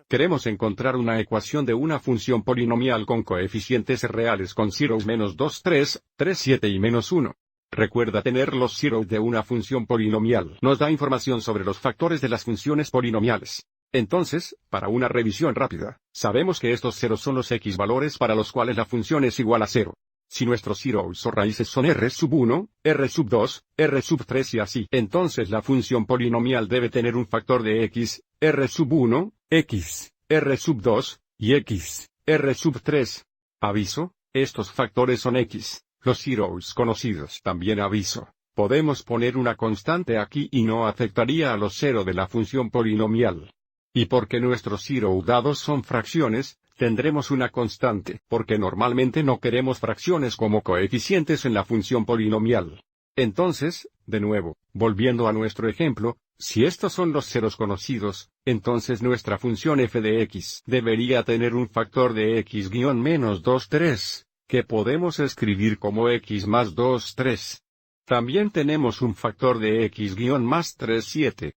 Queremos encontrar una ecuación de una función polinomial con coeficientes reales con zeros menos 2, 3, 3, 7 y menos 1. Recuerda tener los zeros de una función polinomial. Nos da información sobre los factores de las funciones polinomiales. Entonces, para una revisión rápida, sabemos que estos ceros son los x valores para los cuales la función es igual a 0. Si nuestros zeros o raíces son r⁻1, r⁻2, r⁻3 y así, entonces la función polinomial debe tener un factor de x, r⁻1, x, r⁻2, y x, r⁻3. Aviso, estos factores son x, los zeros conocidos. También aviso, podemos poner una constante aquí y no afectaría a los cero de la función polinomial. Y porque nuestros zeros dados son fracciones, tendremos una constante, porque normalmente no queremos fracciones como coeficientes en la función polinomial. Entonces, de nuevo, volviendo a nuestro ejemplo, si estos son los ceros conocidos, entonces nuestra función f de x debería tener un factor de x-menos 2, 3, que podemos escribir como x más 2, 3. También tenemos un factor de x-más 3, 7.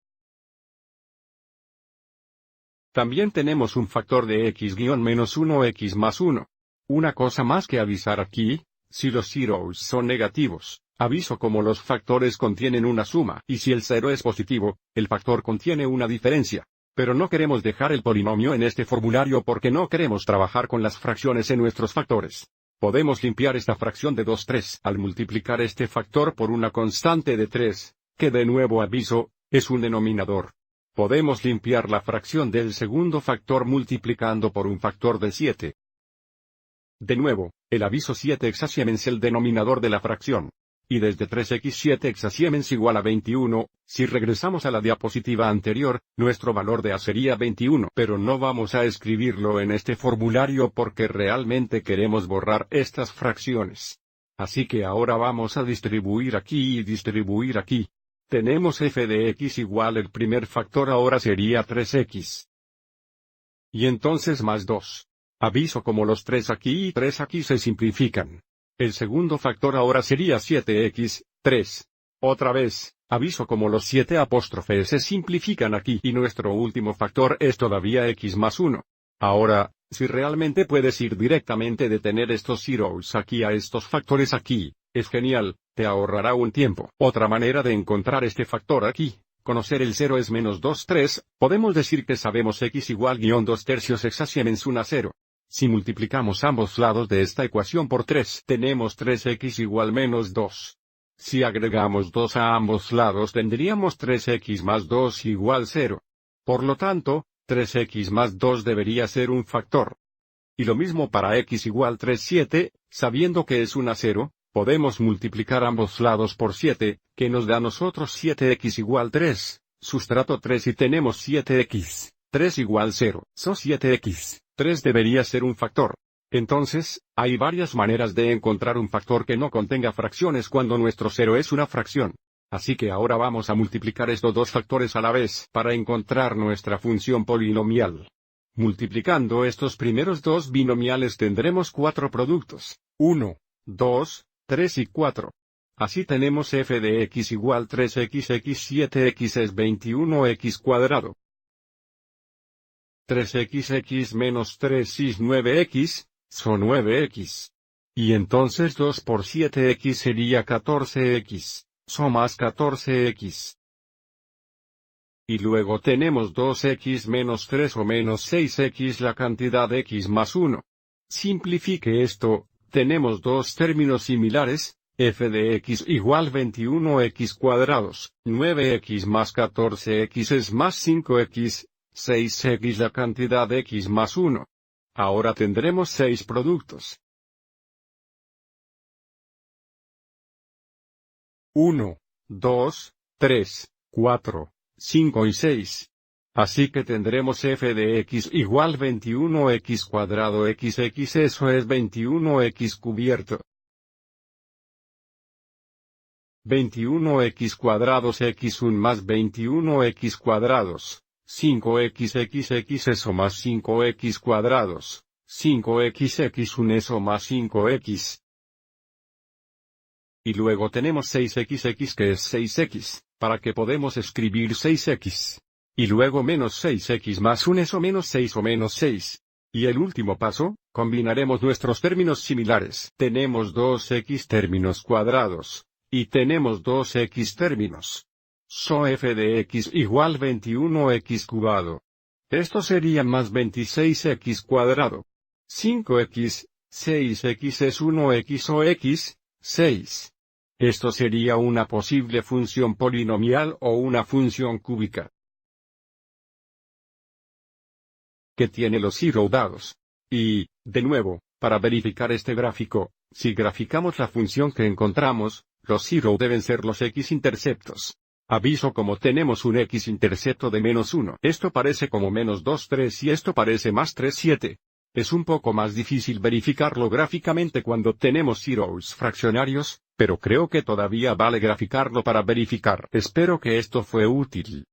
También tenemos un factor de x-1, x más 1. Una cosa más que avisar aquí, si los zeros son negativos, aviso como los factores contienen una suma, y si el cero es positivo, el factor contiene una diferencia. Pero no queremos dejar el polinomio en este formulario porque no queremos trabajar con las fracciones en nuestros factores. Podemos limpiar esta fracción de 2, 3 al multiplicar este factor por una constante de 3, que de nuevo aviso, es un denominador. Podemos limpiar la fracción del segundo factor multiplicando por un factor de 7. De nuevo, el aviso 7 exasiemens el denominador de la fracción. Y desde 3x7 exasiemens igual a 21, si regresamos a la diapositiva anterior, nuestro valor de a sería 21. Pero no vamos a escribirlo en este formulario porque realmente queremos borrar estas fracciones. Así que ahora vamos a distribuir aquí y distribuir aquí. Tenemos f de x igual el primer factor ahora sería 3x. Y entonces más 2. Aviso como los 3 aquí y 3 aquí se simplifican. El segundo factor ahora sería 7x, 3. Otra vez, aviso como los 7 apóstrofes se simplifican aquí y nuestro último factor es todavía x más 1. Ahora, si realmente puedes ir directamente de tener estos zeros aquí a estos factores aquí, es genial, te ahorrará un tiempo. Otra manera de encontrar este factor aquí, conocer el 0 es menos 2, 3, podemos decir que sabemos x igual -2 tercios exasiemens 1 a 0. Si multiplicamos ambos lados de esta ecuación por 3, tenemos 3x igual menos 2. Si agregamos 2 a ambos lados tendríamos 3x más 2 igual 0. Por lo tanto, 3x más 2 debería ser un factor. Y lo mismo para x igual 3, 7, sabiendo que es 1 a 0, podemos multiplicar ambos lados por 7, que nos da a nosotros 7x igual 3, sustrato 3 y tenemos 7x, 3 igual 0, son 7x. 3 debería ser un factor. Entonces, hay varias maneras de encontrar un factor que no contenga fracciones cuando nuestro 0 es una fracción. Así que ahora vamos a multiplicar estos dos factores a la vez para encontrar nuestra función polinomial. Multiplicando estos primeros dos binomiales tendremos 4 productos. 1, 2, 3 y 4. Así tenemos f de x igual 3x x 7x es 21x cuadrado. 3x menos 3y 9x, son 9x. Y entonces 2 por 7x sería 14x, son más 14x. Y luego tenemos 2x menos 3 o menos 6x la cantidad de x más 1. Simplifique esto, tenemos dos términos similares, f de x igual 21x cuadrados, 9x más 14x es más 5x, 6x la cantidad de x más 1. Ahora tendremos 6 productos. 1, 2, 3, 4, 5 y 6. Así que tendremos f de x igual 21x cuadrado xx eso es 21x cubierto. 21x cuadrados x1 más 21x cuadrados. 5xxx eso más 5x cuadrados, 5xx1 eso más 5x. Y luego tenemos 6xx que es 6x, para que podemos escribir 6x. Y luego menos 6x más 1 es o menos 6 o menos 6. Y el último paso, combinaremos nuestros términos similares. Tenemos 2x términos cuadrados. Y tenemos 2x términos. So f de x igual 21x cubado. Esto sería más 26x cuadrado. 5x, 6x es 1x o x, 6. Esto sería una posible función polinomial o una función cúbica que tiene los zero dados. Y, de nuevo, para verificar este gráfico, si graficamos la función que encontramos, los zero deben ser los x-interceptos. Aviso como tenemos un x-intercepto de menos 1. Esto parece como menos 2, 3 y esto parece más 3, 7. Es un poco más difícil verificarlo gráficamente cuando tenemos zeros fraccionarios, pero creo que todavía vale graficarlo para verificar. Espero que esto fue útil.